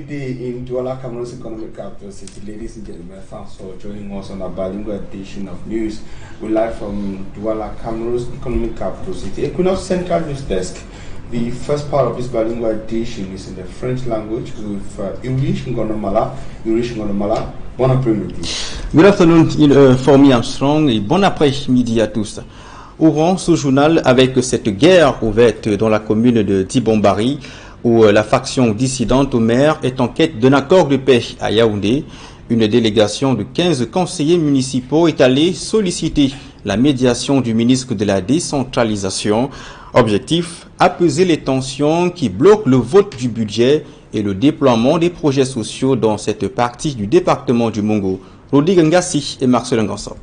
day in Douala, Cameroon's economic capital city. Ladies and gentlemen, thanks for joining us on our bilingual edition of news. We're live from Douala, Cameroon's economic capital city. Équinoxe Central News Desk. The first part of this bilingual edition is in the French language with Irish Ngonomala. Bon après-midi. Good afternoon, Formi Armstrong, et bon après-midi à tous. Ouvrons ce journal avec cette guerre ouverte dans la commune de Dibombari, où la faction dissidente au maire est en quête d'un accord de paix à Yaoundé. Une délégation de 15 conseillers municipaux est allée solliciter la médiation du ministre de la décentralisation. Objectif, apaiser les tensions qui bloquent le vote du budget et le déploiement des projets sociaux dans cette partie du département du Mongo. Rodi Ngassi et Marcel Ngansop.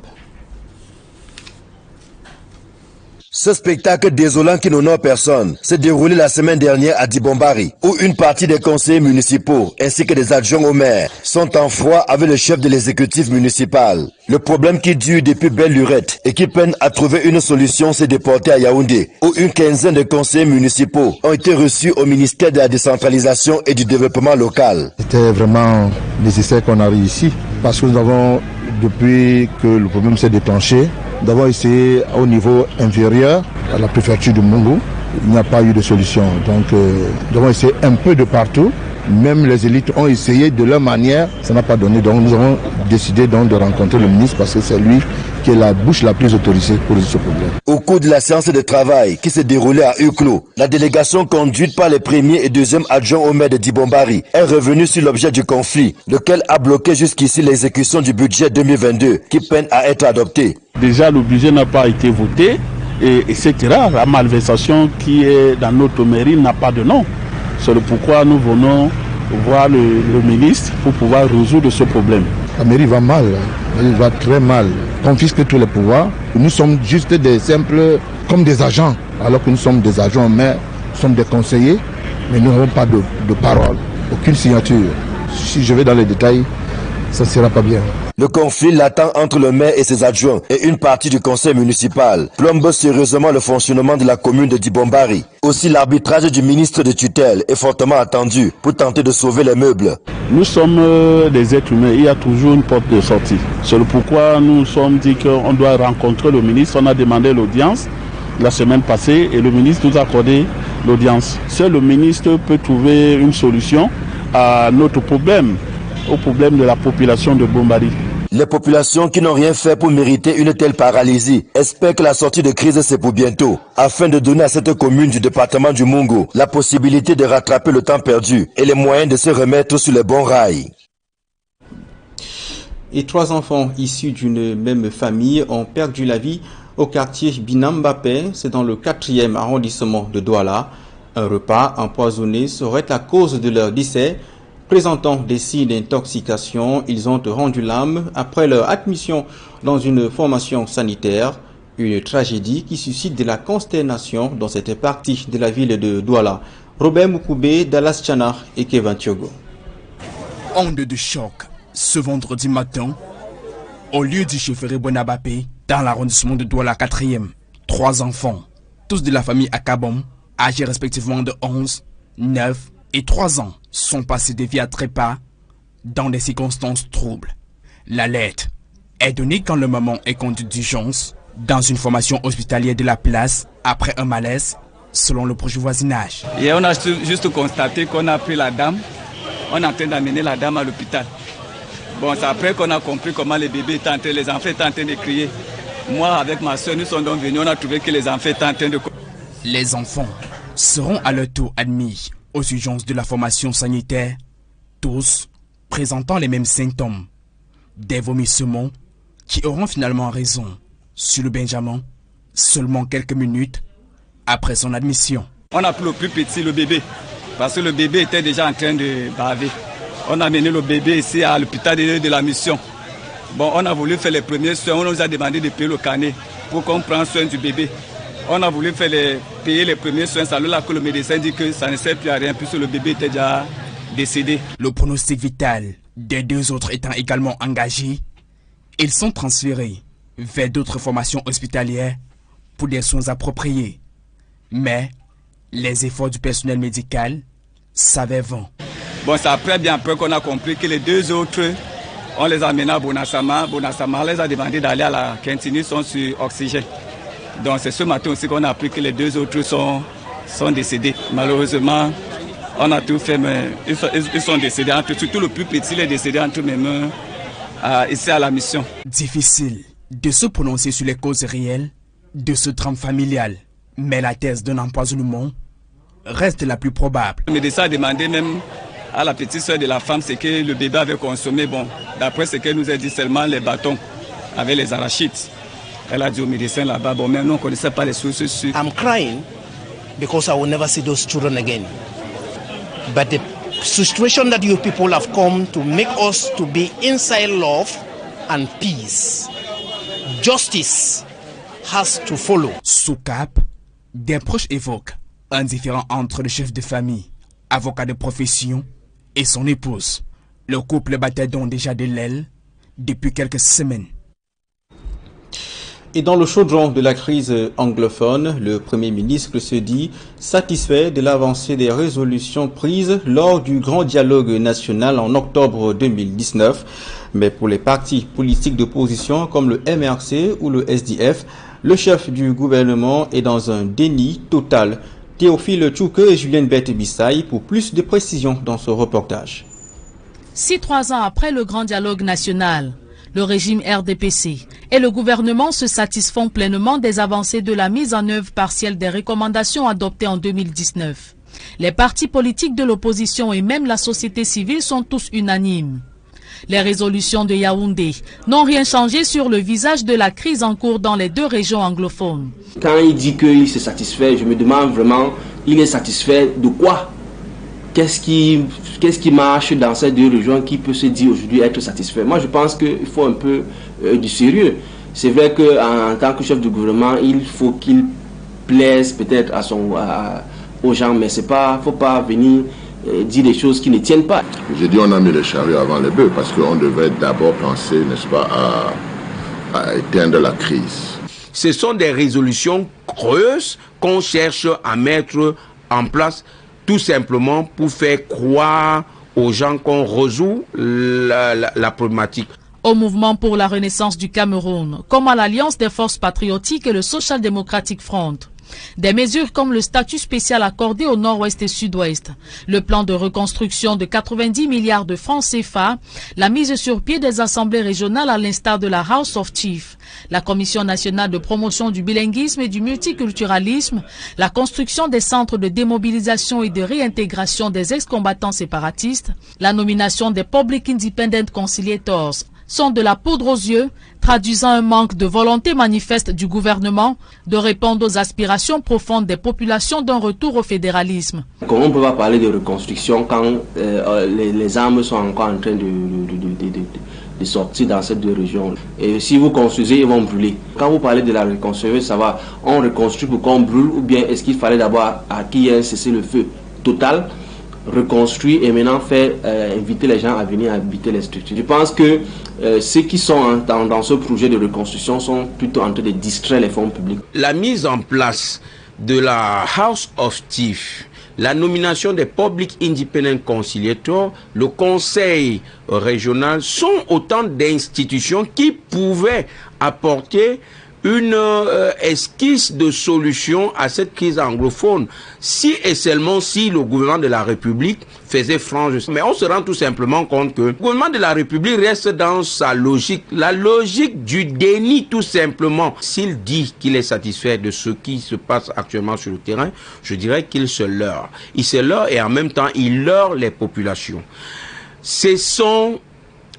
Ce spectacle désolant qui n'honore personne s'est déroulé la semaine dernière à Dibombari, où une partie des conseillers municipaux ainsi que des adjoints au maire sont en froid avec le chef de l'exécutif municipal. Le problème qui dure depuis belle lurette et qui peine à trouver une solution s'est déporté à Yaoundé, où une quinzaine de conseillers municipaux ont été reçus au ministère de la décentralisation et du développement local. C'était vraiment nécessaire qu'on arrive ici, parce que nous avons, depuis que le problème s'est déclenché, d'avoir essayé au niveau inférieur, à la préfecture de Mongo, il n'y a pas eu de solution. Donc nous avons essayé un peu de partout, même les élites ont essayé de leur manière, ça n'a pas donné. Donc nous avons décidé donc de rencontrer le ministre parce que c'est lui qui est la bouche la plus autorisée pour résoudre ce problème. Au cours de la séance de travail qui s'est déroulée à huis clos, la délégation conduite par les premiers et deuxièmes adjoints au maire de Dibombari est revenue sur l'objet du conflit, lequel a bloqué jusqu'ici l'exécution du budget 2022 qui peine à être adopté. Déjà, le budget n'a pas été voté, etc. La malversation qui est dans notre mairie n'a pas de nom. C'est pourquoi nous venons voir le ministre pour pouvoir résoudre ce problème. La mairie va mal, elle va très mal. Confisque tous les pouvoirs. Nous sommes juste des simples, comme des agents, alors que nous sommes des agents, mais nous sommes des conseillers, mais nous n'avons pas de parole, aucune signature. Si je vais dans les détails, ça ne sera pas bien. Le conflit latent entre le maire et ses adjoints et une partie du conseil municipal plombe sérieusement le fonctionnement de la commune de Dibombari. Aussi, l'arbitrage du ministre de tutelle est fortement attendu pour tenter de sauver les meubles. Nous sommes des êtres humains, il y a toujours une porte de sortie. C'est pourquoi nous nous sommes dit qu'on doit rencontrer le ministre. On a demandé l'audience la semaine passée et le ministre nous a accordé l'audience. Seul le ministre peut trouver une solution à notre problème, au problème de la population de Bombari. Les populations qui n'ont rien fait pour mériter une telle paralysie espèrent que la sortie de crise c'est pour bientôt, afin de donner à cette commune du département du Mongo la possibilité de rattraper le temps perdu et les moyens de se remettre sur les bons rails. Et 3 enfants issus d'une même famille ont perdu la vie au quartier Binambapé, c'est dans le 4e arrondissement de Douala. Un repas empoisonné serait la cause de leur décès. Présentant des signes d'intoxication, ils ont rendu l'âme après leur admission dans une formation sanitaire. Une tragédie qui suscite de la consternation dans cette partie de la ville de Douala. Robert Moukoubé, Dallas Tchana et Kevin Thiogo. Onde de choc ce vendredi matin, au lieu du chauffeur Bonabapé, dans l'arrondissement de Douala 4e. 3 enfants, tous de la famille Akabom, âgés respectivement de 11, 9 et 3 ans, sont passés de vie à trépas dans des circonstances troubles. L'alerte est donnée quand le maman est conduite d'urgence dans une formation hospitalière de la place après un malaise, selon le proche voisinage. Et on a juste constaté qu'on a pris la dame, on est en train d'amener la dame à l'hôpital. Bon, c'est après qu'on a compris comment les bébés étaient en train, les enfants étaient en train de crier. Moi, avec ma soeur, nous sommes donc venus, on a trouvé que les enfants étaient en train de... Les enfants seront à leur tour admis aux urgences de la formation sanitaire, tous présentant les mêmes symptômes, des vomissements qui auront finalement raison sur le Benjamin seulement quelques minutes après son admission. On a pris le plus petit, le bébé, parce que le bébé était déjà en train de baver. On a mené le bébé ici à l'hôpital de la mission. Bon, on a voulu faire les premiers soins, on nous a demandé de payer le carnet pour qu'on prenne soin du bébé. On a voulu payer les premiers soins, c'est là que le médecin dit que ça ne sert plus à rien puisque le bébé était déjà décédé. Le pronostic vital des 2 autres étant également engagé, ils sont transférés vers d'autres formations hospitalières pour des soins appropriés. Mais les efforts du personnel médical s'avèrent vains. Bon, c'est après, bien après qu'on a compris que les deux autres, on les a amenés à Bonassama. Bonassama les a demandé d'aller à la cantine, ils sont sur oxygène. Donc c'est ce matin aussi qu'on a appris que les deux autres sont décédés. Malheureusement, on a tout fait, mais ils sont décédés. Surtout le plus petit, il est décédé entre mes mains ici à la mission. Difficile de se prononcer sur les causes réelles de ce drame familial. Mais la thèse d'un empoisonnement reste la plus probable. Le médecin a demandé même à la petite soeur de la femme ce que le bébé avait consommé. Bon, d'après ce qu'elle nous a dit, seulement les bâtons avec les arachides. Elle a dit au médecin là-bas, bon, mais nous on ne connaissait pas les sources sûres. I'm crying because I will never see those children again. But the situation that you people have come to make us to be inside love and peace. Justice has to follow. Sous cap, des proches évoquent un différend entre le chef de famille, avocat de profession, et son épouse. Le couple battait donc déjà de l'aile depuis quelques semaines. Et dans le chaudron de la crise anglophone, le Premier ministre se dit satisfait de l'avancée des résolutions prises lors du grand dialogue national en octobre 2019. Mais pour les partis politiques d'opposition comme le MRC ou le SDF, le chef du gouvernement est dans un déni total. Théophile Tchouke et Julienne Bette-Bissaï pour plus de précisions dans ce reportage. 3 ans après le grand dialogue national, le régime RDPC et le gouvernement se satisfont pleinement des avancées de la mise en œuvre partielle des recommandations adoptées en 2019. Les partis politiques de l'opposition et même la société civile sont tous unanimes. Les résolutions de Yaoundé n'ont rien changé sur le visage de la crise en cours dans les deux régions anglophones. Quand il dit qu'il se satisfait, je me demande vraiment, il est satisfait de quoi? Qu'est-ce qui marche dans ces deux régions qui peut se dire aujourd'hui être satisfait? Moi, je pense qu'il faut un peu du sérieux. C'est vrai qu'en tant que chef de gouvernement, il faut qu'il plaise peut-être aux gens, mais il ne faut pas venir dire des choses qui ne tiennent pas. J'ai dit on a mis les charrues avant les bœufs parce qu'on devait d'abord penser, n'est-ce pas, à éteindre la crise. Ce sont des résolutions creuses qu'on cherche à mettre en place tout simplement pour faire croire aux gens qu'on résout la problématique. Au mouvement pour la renaissance du Cameroun, comme à l'Alliance des forces patriotiques et le Social Democratic Front. Des mesures comme le statut spécial accordé au nord-ouest et sud-ouest, le plan de reconstruction de 90 milliards de francs CFA, la mise sur pied des assemblées régionales à l'instar de la House of Chiefs, la Commission nationale de promotion du bilinguisme et du multiculturalisme, la construction des centres de démobilisation et de réintégration des ex-combattants séparatistes, la nomination des Public Independent Conciliators, sont de la poudre aux yeux, traduisant un manque de volonté manifeste du gouvernement de répondre aux aspirations profondes des populations d'un retour au fédéralisme. Comment on peut pas parler de reconstruction quand les armes sont encore en train de sortir dans ces deux régions? Et si vous construisez, ils vont brûler. Quand vous parlez de la reconstruction, ça va, on reconstruit pour qu'on brûle ou bien est-ce qu'il fallait d'abord qu'il y ait un cessez-le-feu total, reconstruire et maintenant faire inviter les gens à venir habiter les structures. Je pense que ceux qui sont dans ce projet de reconstruction sont plutôt en train de distraire les fonds publics. La mise en place de la House of Chiefs, la nomination des Public Independent Conciliators, le conseil régional sont autant d'institutions qui pouvaient apporter une esquisse de solution à cette crise anglophone, si et seulement si le gouvernement de la République faisait franche. Mais on se rend tout simplement compte que le gouvernement de la République reste dans sa logique, la logique du déni tout simplement. S'il dit qu'il est satisfait de ce qui se passe actuellement sur le terrain, je dirais qu'il se leurre. Il se leurre et en même temps il leurre les populations. Cessons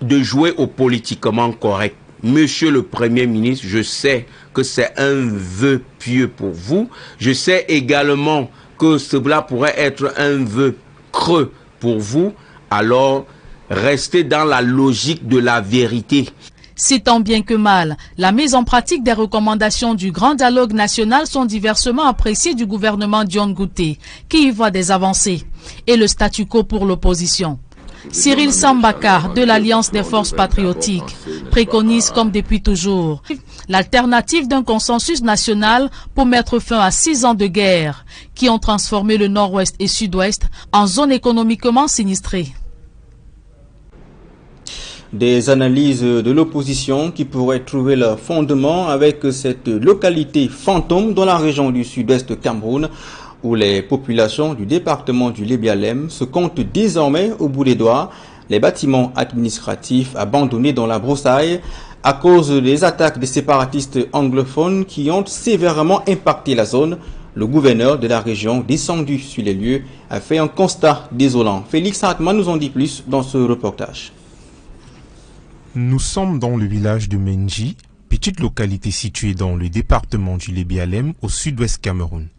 de jouer au politiquement correct. Monsieur le Premier ministre, je sais que c'est un vœu pieux pour vous. Je sais également que cela pourrait être un vœu creux pour vous. Alors, restez dans la logique de la vérité. Si tant bien que mal, la mise en pratique des recommandations du Grand Dialogue National sont diversement appréciées du gouvernement John Gouté, qui y voit des avancées, et le statu quo pour l'opposition. Cyril Sambaka de l'Alliance des forces patriotiques préconise comme depuis toujours L'alternative d'un consensus national pour mettre fin à 6 ans de guerre qui ont transformé le nord-ouest et sud-ouest en zone économiquement sinistrée. Des analyses de l'opposition qui pourraient trouver leur fondement avec cette localité fantôme dans la région du sud-est Cameroun où les populations du département du Lébialem se comptent désormais au bout des doigts, les bâtiments administratifs abandonnés dans la broussaille à cause des attaques des séparatistes anglophones qui ont sévèrement impacté la zone. Le gouverneur de la région, descendu sur les lieux, a fait un constat désolant. Félix Hartmann nous en dit plus dans ce reportage. Nous sommes dans le village de Menji, petite localité située dans le département du Lébialem au sud-ouest Cameroun.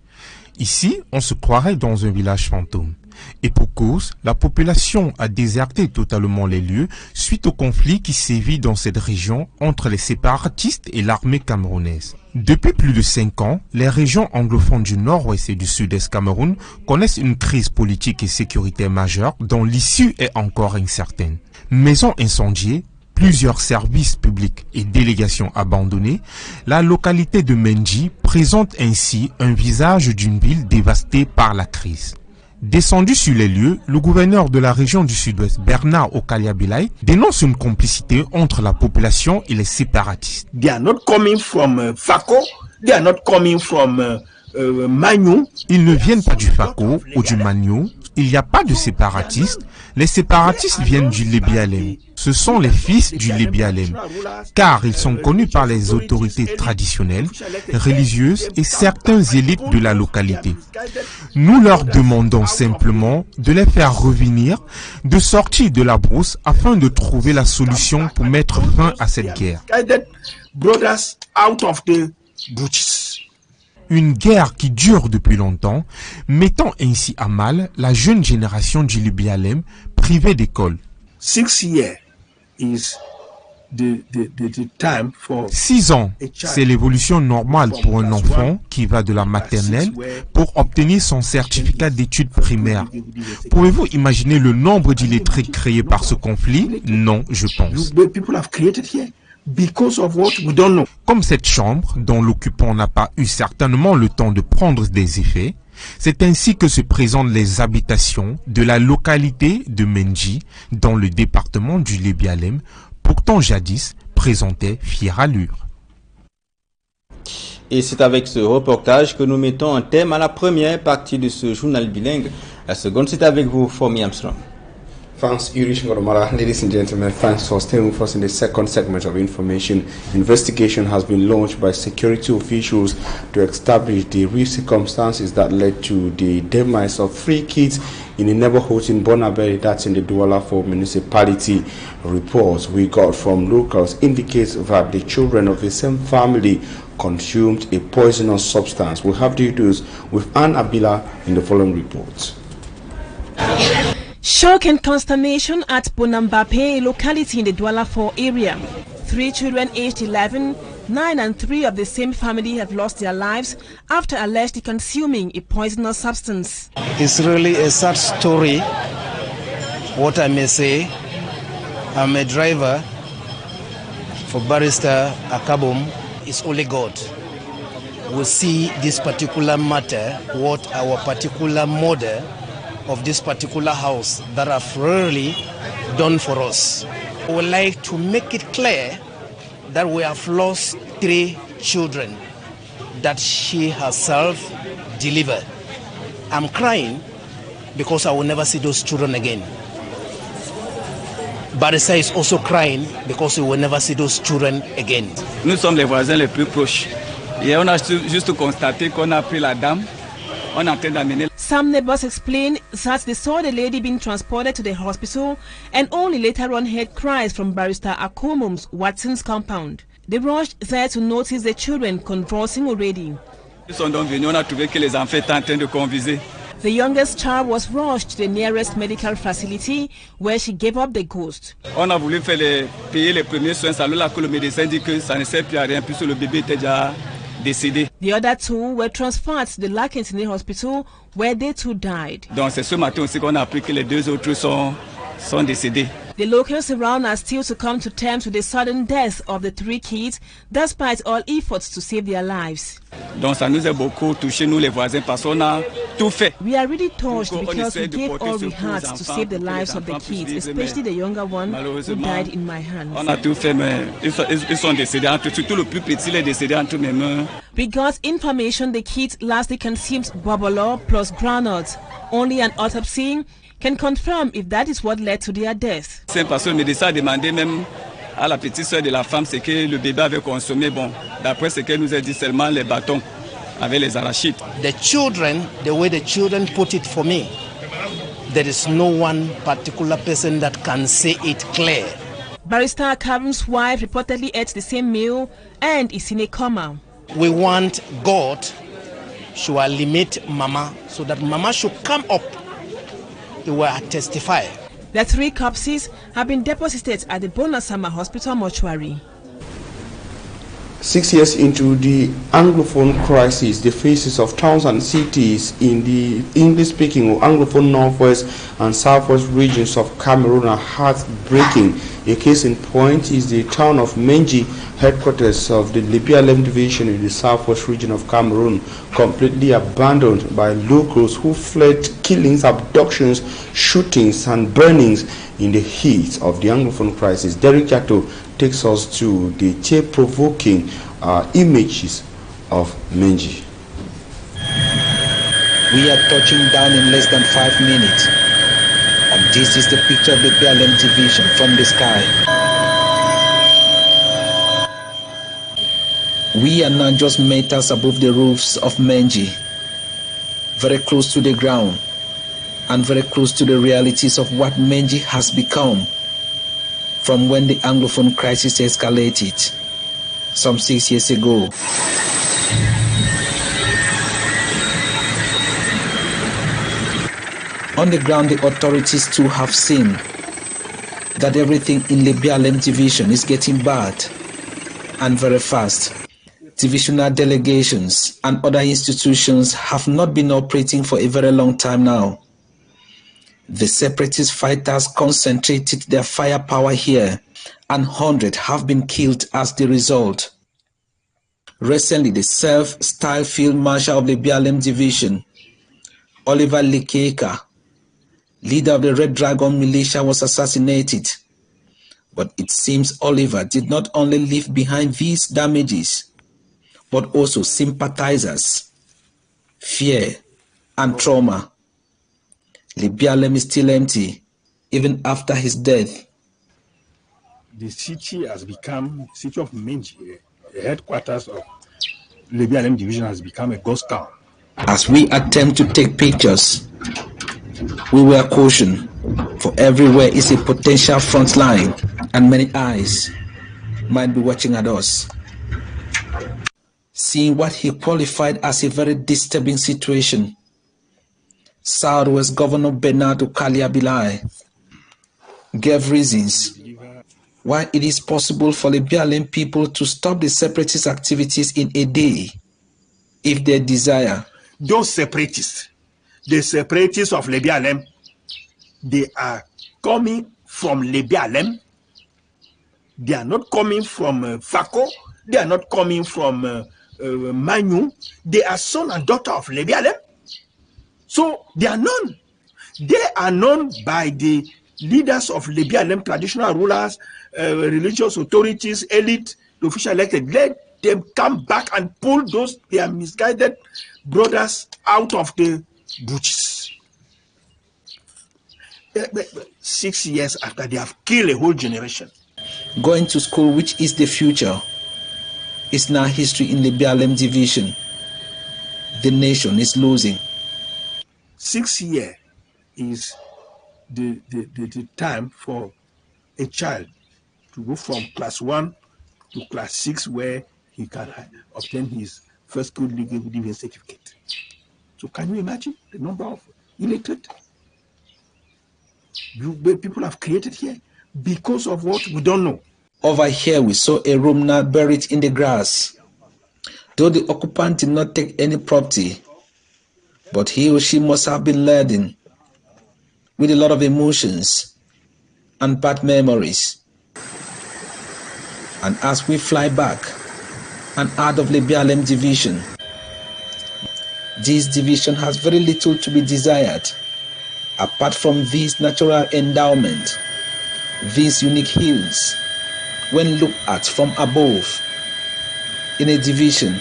Ici, on se croirait dans un village fantôme. Et pour cause, la population a déserté totalement les lieux suite au conflit qui sévit dans cette région entre les séparatistes et l'armée camerounaise. Depuis plus de 5 ans, les régions anglophones du nord-ouest et du sud-est Cameroun connaissent une crise politique et sécuritaire majeure dont l'issue est encore incertaine. Maisons incendiées, plusieurs services publics et délégations abandonnées, la localité de Menji présente ainsi un visage d'une ville dévastée par la crise. Descendu sur les lieux, le gouverneur de la région du sud-ouest, Bernard Okaliabilai, dénonce une complicité entre la population et les séparatistes. They are not coming from Fako, they are not coming from Magnou. Ils ne viennent pas du Fako ou du Magnou. Il n'y a pas de séparatistes. Les séparatistes viennent du Lébialem. Ce sont les fils du Lébialem, car ils sont connus par les autorités traditionnelles, religieuses et certains élites de la localité. Nous leur demandons simplement de les faire revenir, de sortir de la brousse afin de trouver la solution pour mettre fin à cette guerre. Une guerre qui dure depuis longtemps, mettant ainsi à mal la jeune génération du Lébialem privée d'école. 6 ans, c'est l'évolution normale pour un enfant qui va de la maternelle pour obtenir son certificat d'études primaires. Pouvez-vous imaginer le nombre d'illettrés créés par ce conflit? Non, je pense. Comme cette chambre, dont l'occupant n'a pas eu certainement le temps de prendre des effets, c'est ainsi que se présentent les habitations de la localité de Menji, dans le département du Lébialem, pourtant jadis présentait fière allure. Et c'est avec ce reportage que nous mettons un thème à la première partie de ce journal bilingue. La seconde, c'est avec vous, Fomi Armstrong. Thanks, Irish Ngoromara. Ladies and gentlemen, thanks for staying with us in the second segment of information. Investigation has been launched by security officials to establish the real circumstances that led to the demise of 3 kids in a neighborhood in Bonaberi, that's in the Douala 4 municipality. Reports we got from locals indicates that the children of the same family consumed a poisonous substance. We have details with Anne Abila in the following report. Shock and consternation at Bonambape, locality in the Douala 4 area. 3 children aged 11, 9 and 3 of the same family have lost their lives after allegedly consuming a poisonous substance. It's really a sad story. What I may say, I'm a driver for Barrister Akabom. It's only God will see this particular matter, what our particular mother of this particular house that have really done for us. I would like to make it clear that we have lost 3 children that she herself delivered. I'm crying because I will never see those children again. Barissa is also crying because we will never see those children again. Nous sommes les voisins les plus proches. Et on a juste constaté qu'on a pris la dame. On est en train d'amener. Some neighbors explained that they saw the lady being transported to the hospital and only later on heard cries from Barrister Akomum's Watson's compound. They rushed there to notice the children convulsing already. Ils sont donc venus, on a trouvé que les enfants étaient en train de convulser. The youngest child was rushed to the nearest medical facility where she gave up the ghost. On a voulu payer les premiers soins, alors là que le médecin dit que ça ne sert plus à rien puisque le bébé était déjà décédé. The other 2 were transferred to the Lakentine Hospital where they too died. Donc c'est ce matin aussi qu'on a appris que les 2 autres sont décédés. The locals around are still to come to terms with the sudden death of the 3 kids, despite all efforts to save their lives. Donc ça nous a beaucoup touché, nous les voisins, parce qu'on a tout fait. We are really touched because we gave all we had to save the lives of the kids, especially the younger one who died in my hands. On a tout fait, mais ils sont décédés, surtout le plus petit, il est décédé entre mes mains. We got information the kids lastly consumed bobolo plus granules. Only an autopsy can confirm if that is what led to their death. C'est parce que le médecin a demandé même à la petite soeur de la femme ce que le bébé avait consommé. Bon, d'après ce qu'elle nous a dit, seulement les bâtons avec les arachides. The children, the way the children put it for me, there is no one particular person that can say it clear. Barrister Karim's wife reportedly ate the same meal and is in a coma. We want God to limit Mama so that Mama should come up. He will testify. The 3 corpses have been deposited at the Bonasama Hospital mortuary. 6 years into the Anglophone crisis, the faces of towns and cities in the English-speaking or Anglophone northwest and southwest regions of Cameroon are heartbreaking. A case in point is the town of Menji, headquarters of the Libyalem division in the southwest region of Cameroon, completely abandoned by locals who fled killings, abductions, shootings and burnings in the heat of the Anglophone crisis. Derek Chato takes us to the tear-provoking images of Menji. We are touching down in less than 5 minutes, and this is the picture of the Libyalem division from the sky. We are now just meters above the roofs of Menji, very close to the ground and very close to the realities of what Menji has become from when the Anglophone crisis escalated some 6 years ago. On the ground, the authorities too have seen that everything in Libyalem division is getting bad and very fast. Divisional delegations and other institutions have not been operating for a very long time now. The separatist fighters concentrated their firepower here, and hundreds have been killed as the result. Recently, the self-styled Field Marshal of the Libyalem division, Oliver Likeka, leader of the Red Dragon militia, was assassinated. But it seems Oliver did not only leave behind these damages, but also sympathizers, fear, and trauma. Libyalem is still empty, even after his death. The city has become, the city of Menji, the headquarters of Libyalem division, has become a ghost town. As we attempt to take pictures, we were cautioned, for everywhere is a potential front line, and many eyes might be watching at us. Seeing what he qualified as a very disturbing situation, Southwest Governor Bernardo Kaliabilai gave reasons why it is possible for Libyalem people to stop the separatist activities in a day, if they desire. Those separatists, the separatists of Libyalem, they are coming from Libyalem. They are not coming from Fako. They are not coming from Manu. They are son and daughter of Libyalem. So they are known. They are known by the leaders of Libyalem, traditional rulers, religious authorities, elite, the official elected. Let them come back and pull those their misguided brothers out of the bushes. 6 years after they have killed a whole generation. Going to school, which is the future, is now history in the Libyalem division. The nation is losing. 6 years is the time for a child to go from class 1 to class 6, where he can obtain his first school living certificate. So can you imagine the number of illiterate people have created here because of what we don't know? Over here we saw a room now buried in the grass. Though the occupant did not take any property, but he or she must have been laden with a lot of emotions and bad memories. And as we fly back and out of the BLM division, this division has very little to be desired apart from this natural endowment, these unique hills, when looked at from above, in a division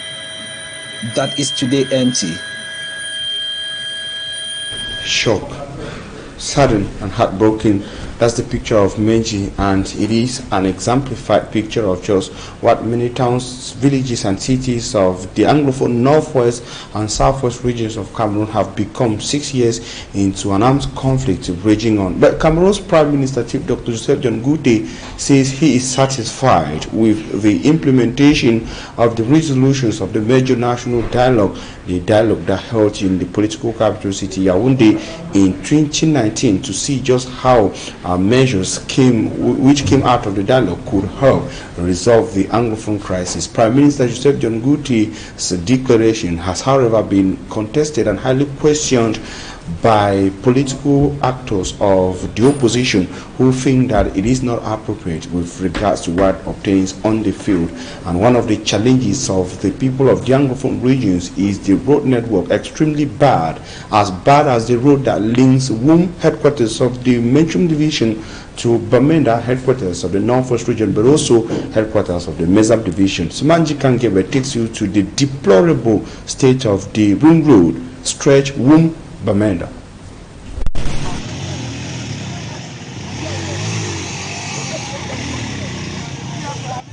that is today empty. Shock, saddened and heartbroken. That's the picture of Menji, and it is an exemplified picture of just what many towns, villages and cities of the Anglophone northwest and southwest regions of Cameroon have become 6 years into an armed conflict raging on. But Cameroon's Prime Minister, Chief Dr. Joseph John Gute, says he is satisfied with the implementation of the resolutions of the major national dialogue, the dialogue that held in the political capital city Yaoundé in 2019, to see just how measures which came out of the dialogue could help resolve the Anglophone crisis. Prime Minister Joseph John Gute's declaration has, however, been contested and highly questioned by political actors of the opposition, who think that it is not appropriate with regards to what obtains on the field. And one of the challenges of the people of the Anglophone regions is the road network, extremely bad as the road that links Wum, headquarters of the Menchum division, to Bamenda, headquarters of the Northwest region, but also headquarters of the Mezab division. Sumanji Kangebe takes you to the deplorable state of the Ring Road stretch Wum Bamenda.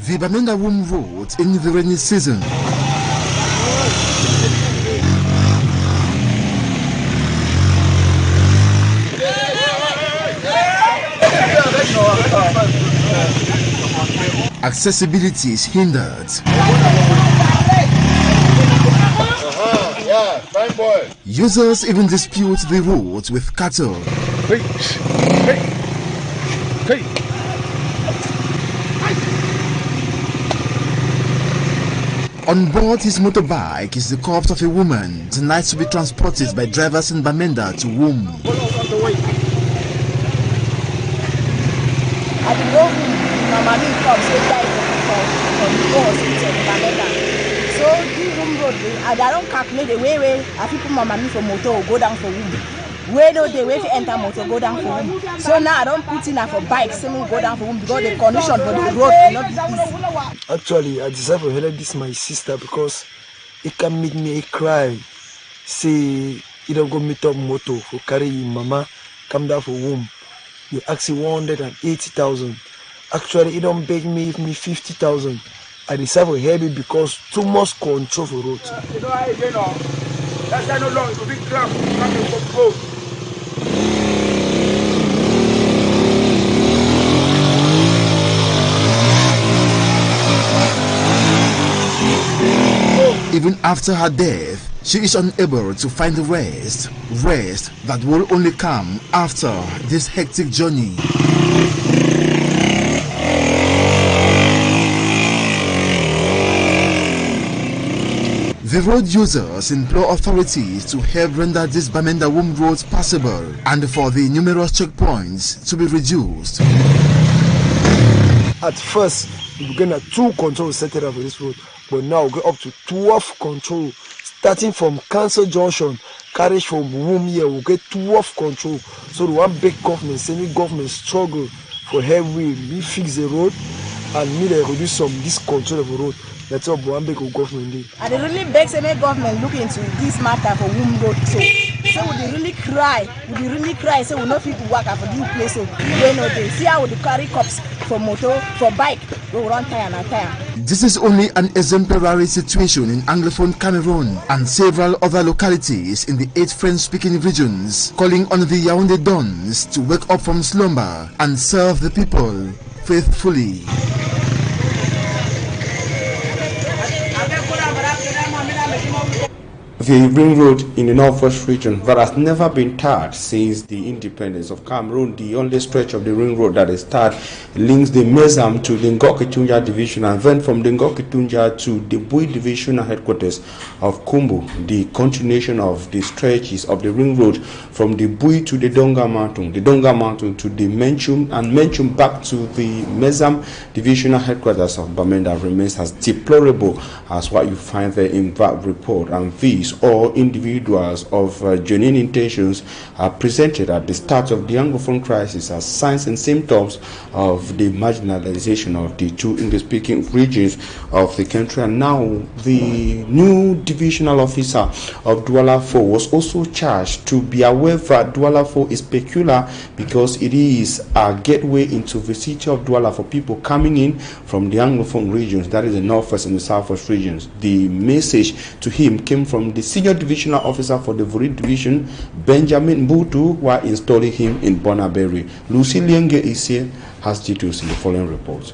The Bamenda Wum Road in the rainy season. Accessibility is hindered. Yeah, fine boy. Users even dispute the roads with cattle. On board his motorbike is the corpse of a woman denied to be transported by drivers in Bamenda to Wum. So this Wum road, I don't calculate the way I people my money for motor go down for Wum. Where do they way to enter motor go down for Wum? So now I don't put in for bikes, so go down for Wum because the condition for the road will not be easy. Actually, I deserve to help this my sister because it can make me cry. Say he don't go meet up motor for carry mama come down for Wum. You ask 180,000. Actually, he don't beg me give me 50,000. I deserve to help it because too much control for road. Even after her death, she is unable to find the rest that will only come after this hectic journey. The road users implore authorities to help render this Bamenda Wum road passable and for the numerous checkpoints to be reduced. At first, we began at 2 controls set up for this road, but now we go up to 12 control. Starting from Council Junction, carriage from Wum here, we'll get 12 control. So the one big government, semi-government struggle for help we fix the road and need to reduce some this control of the road. That's all one big government. And they really beg the government look into this matter for Wum road. So would they really cry? Say we not fit to work for this place. So we know they see how they carry cops for motor, for bike, we run tire and tire. This is only an exemplary situation in Anglophone Cameroon and several other localities in the 8 French-speaking regions, calling on the Yaoundé Dons to wake up from slumber and serve the people faithfully. the ring road in the northwest region that has never been tarred since the independence of Cameroon. The only stretch of the ring road that is tarred links the Mezam to the Ngokitunja division, and then from the Ngokitunja to the Bui divisional headquarters of Kumbu. The continuation of the stretches of the ring road from the Bui to the Donga Mountain to the Menchum, and Menchum back to the Mezam divisional headquarters of Bamenda remains as deplorable as what you find there in that report. And these all individuals of genuine intentions are presented at the start of the Anglophone crisis as signs and symptoms of the marginalization of the two English-speaking regions of the country. And now the new divisional officer of Douala 4 was also charged to be aware that Douala 4 is peculiar because it is a gateway into the city of Douala for people coming in from the Anglophone regions, that is the northwest and the southwest regions. The message to him came from the senior divisional officer for the Vuri division, Benjamin Mbutu, while installing him in Bonaberi. Lucy Lienge is here, has details in the following report.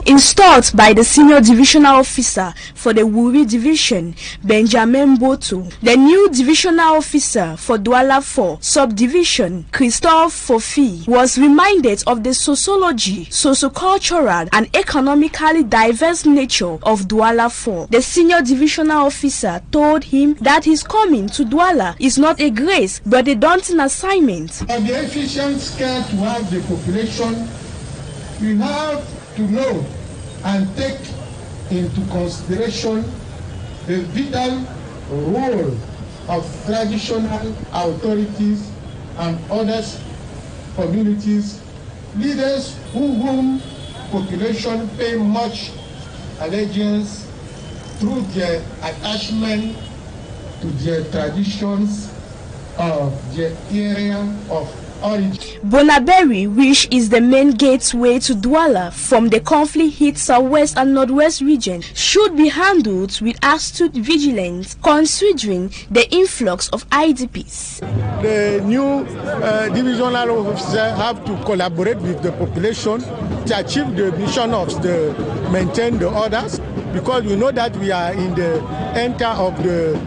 Installed by the senior divisional officer for the Wuri division, Benjamin Mbotu, the new divisional officer for Douala 4 subdivision, Christophe Fofi, was reminded of the sociology, sociocultural and economically diverse nature of Douala 4. The senior divisional officer told him that his coming to Douala is not a grace but a daunting assignment. For the efficient care to have the population, we have to know and take into consideration the vital role of traditional authorities and other communities, leaders whom population pay much allegiance through their attachment to their traditions of their area of origin. Bonaberi, which is the main gateway to Douala from the conflict-hit southwest and northwest region, should be handled with astute vigilance considering the influx of IDPs. The new divisional officer have to collaborate with the population to achieve the mission of the maintain the orders, because we know that we are in the enter of the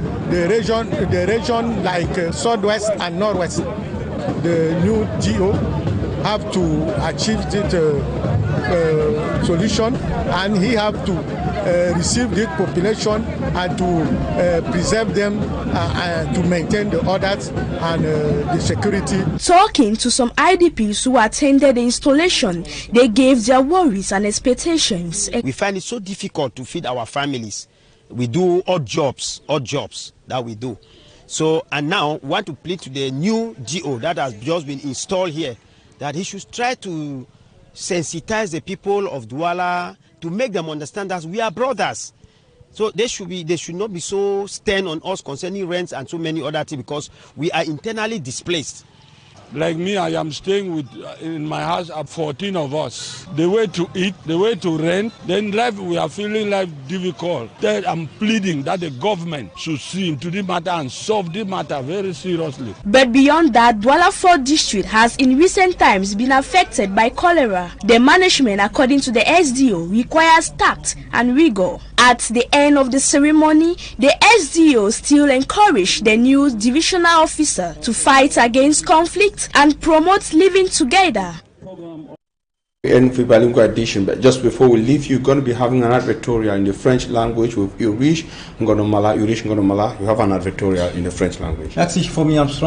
region like southwest and northwest. The new GO have to achieve this solution, and he have to receive the population and to preserve them to maintain the orders and the security. Talking to some IDPs who attended the installation, they gave their worries and expectations. We find it so difficult to feed our families. We do odd jobs that we do. So, and now we want to plead to the new GO that has just been installed here, that he should try to sensitize the people of Douala to make them understand that we are brothers. So they should not be so stern on us concerning rents and so many other things, because we are internally displaced. Like me, I am staying in my house at 14 of us. The way to eat, the way to rent, then life, we are feeling life difficult. Then I'm pleading that the government should see into the matter and solve the matter very seriously. But beyond that, Douala 4 district has in recent times been affected by cholera. The management, according to the SDO, requires tact and rigor. At the end of the ceremony, the SDO still encouraged the new divisional officer to fight against conflict and promote living together. In the bilingual edition, but just before we leave, you're going to be having an advertorial in the French language with Urish Ngonomala. You have an advertorial in the French language. Merci, Fomi Armstrong.